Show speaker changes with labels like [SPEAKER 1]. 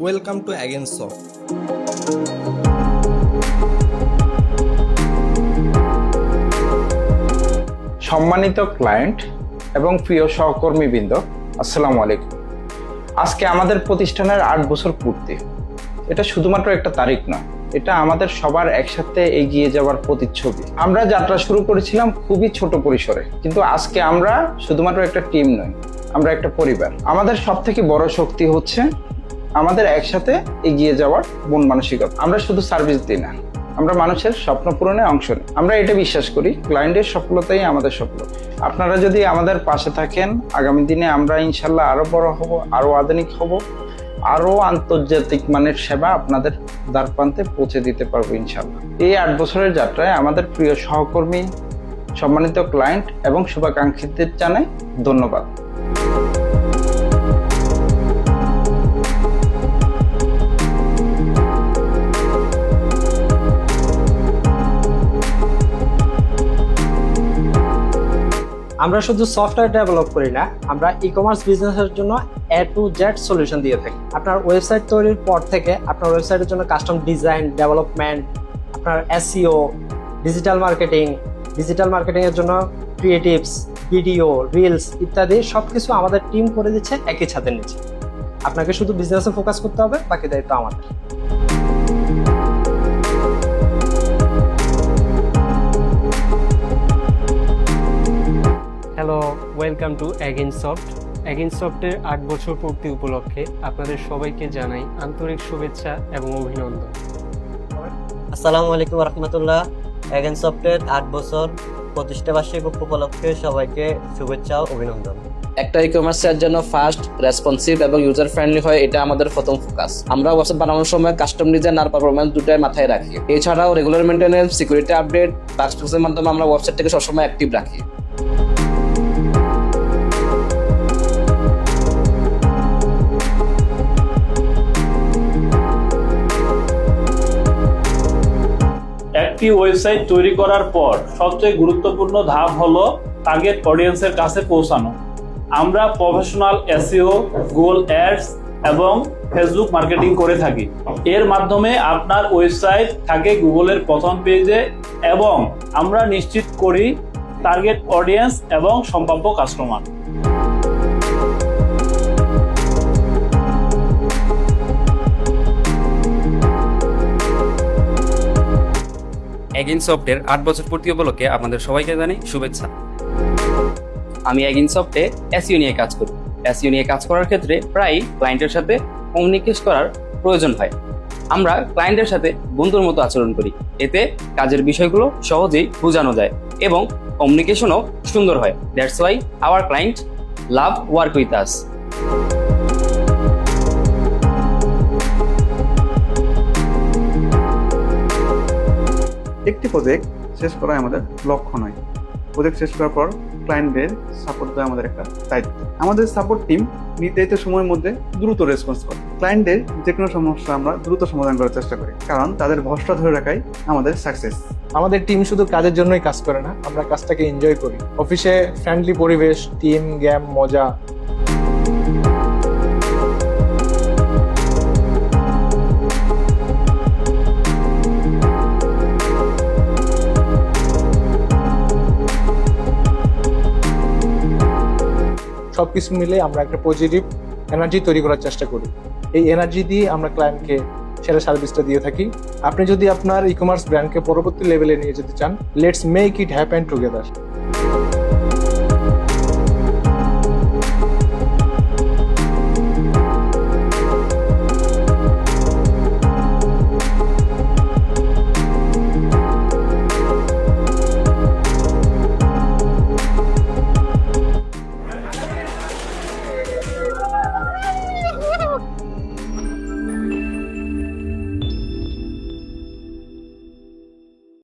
[SPEAKER 1] Welcome to Againsoft.
[SPEAKER 2] সম্মানিত client এবং প্রিয় সহকর্মীবৃন্দ, আসসালামু আলাইকুম। আজকে আমাদের প্রতিষ্ঠানের 8 বছর পূর্তি। এটা শুধুমাত্র একটা তারিখ নয়, এটা আমাদের সবার একসাথে এগিয়ে যাওয়ার প্রতিচ্ছবি। আমরা যাত্রা শুরু করেছিলাম খুবই ছোট পরিসরে, কিন্তু আজকে আমরা শুধুমাত্র একটা টিম নই, আমরা একটা পরিবার। আমাদের সবথেকে বড় শক্তি হচ্ছে আমাদের একসাথে এগিয়ে যাওয়ার মন মানসিকতা। আমরা শুধু সার্ভিস দিই না, আমরা মানুষের স্বপ্ন পূরণে অংশ নিই। আমরা এটা বিশ্বাস করি, ক্লায়েন্টের সফলতাই আমাদের সফলতা। আপনারা যদি আমাদের পাশে থাকেন, আগামী দিনে আমরা ইনশাল্লাহ আরো বড় হব, আরো আধুনিক হব, আরো আন্তর্জাতিক মানের সেবা আপনাদের দ্বার প্রান্তে পৌঁছে দিতে পারবো ইনশাল্লাহ। এই 8 বছরের যাত্রায় আমাদের প্রিয় সহকর্মী, সম্মানিত ক্লায়েন্ট এবং শুভাকাঙ্ক্ষীদের জানাই ধন্যবাদ।
[SPEAKER 3] আমরা শুধু সফটওয়্যার ডেভেলপ করি না, আমরা ই-কমার্স বিজনেসের জন্য A to Z সলিউশন দিয়ে থাকি। আপনার ওয়েবসাইট তৈরির পর থেকে আপনার ওয়েবসাইটের জন্য কাস্টম ডিজাইন, ডেভেলপমেন্ট, আপনার SEO, ডিজিটাল মার্কেটিং এর জন্য ক্রিয়েটিভস, ভিডিও, রিলস ইত্যাদি সবকিছু আমাদের টিম করে দিচ্ছে একই ছাদের নিচে। আপনাকে শুধু বিজনেসে ফোকাস করতে হবে, বাকি দায়িত্ব আমাদের।
[SPEAKER 4] Hello, welcome to Againsoft। Againsoft-এর 8 বছর পূর্তি উপলক্ষে আপনাদের সবাইকে জানাই আন্তরিক শুভেচ্ছা এবং অভিনন্দন।
[SPEAKER 5] আসসালামু আলাইকুম রহমতুল্লাহ। Againsoft-এর 8 বছর প্রতিষ্ঠা বার্ষিক উপলক্ষে সবাইকে শুভেচ্ছা ও অভিনন্দন।
[SPEAKER 6] একটা ই-কমার্সের জন্য ফাস্ট, রেসপন্সিভ এবং ইউজার ফ্রেন্ডলি হয়, এটা আমাদের প্রথম ফোকাস। আমরা ওয়েবসাইট বানানোর সময় কাস্টম ডিজাইন আর পারফরম্যান্স দুটাই মাথায় রাখি। এছাড়াও regular maintenance, security update, bug ফিক্সের মাধ্যমে আমরা ওয়েবসাইটটাকে সবসময় অ্যাক্টিভ রাখি।
[SPEAKER 7] একটি ওয়েবসাইট তৈরি করার পর সবচেয়ে গুরুত্বপূর্ণ ধাপ হলো টার্গেট অডিয়েন্সের কাছে পৌঁছানো। আমরা প্রফেশনাল SEO, গুগল অ্যাডস এবং ফেসবুক মার্কেটিং করে থাকি। এর মাধ্যমে আপনার ওয়েবসাইট থাকে গুগলের প্রথম পেজে এবং আমরা নিশ্চিত করি টার্গেট অডিয়েন্স এবং সম্ভাব্য কাস্টমার।
[SPEAKER 8] Againsoft-এর 8 বছর পূর্তি উপলক্ষে আপনাদের সবাইকে জানাই শুভেচ্ছা।
[SPEAKER 6] আমি Againsoft-এ SEO নিয়ে কাজ করি। SEO নিয়ে কাজ করার ক্ষেত্রে প্রায় ক্লায়েন্টের সাথে কমিউনিকেট করার প্রয়োজন হয়। আমরা ক্লায়েন্টের সাথে বন্ধুর মতো আচরণ করি, এতে কাজের বিষয়গুলো সহজেই বোঝানো যায় এবং কমিউনিকেশনও সুন্দর হয়। That's why hour client love work with us.
[SPEAKER 9] একটি প্রজেক্ট শেষ করা আমাদের লক্ষ্য নয়, প্রজেক্ট শেষ করার পর ক্লায়েন্টদের সাপোর্ট দেওয়া আমাদের একটা দায়িত্ব। আমাদের সাপোর্ট টিম নির্ধারিত সময়ের মধ্যে দ্রুত রেসপন্স করে। ক্লায়েন্টের যে কোনো সমস্যা আমরা দ্রুত সমাধান করার চেষ্টা করি, কারণ তাদের ভরসা ধরে রাখাই আমাদের সাকসেস।
[SPEAKER 10] আমাদের টিম শুধু কাজের জন্যই কাজ করে না, আমরা কাজটাকে এনজয় করি। অফিসে ফ্রেন্ডলি পরিবেশ, টিম গেম, মজা। সবকিছু মিলে আমরা একটা পজিটিভ এনার্জি তৈরি করার চেষ্টা করি। এই এনার্জি দিয়ে আমরা ক্লায়েন্টকে সেরা সার্ভিসটা দিয়ে থাকি। আপনি যদি আপনার ই-কমার্স ব্র্যান্ডকে পরবর্তী লেভেলে নিয়ে যেতে চান, let's make it happen together.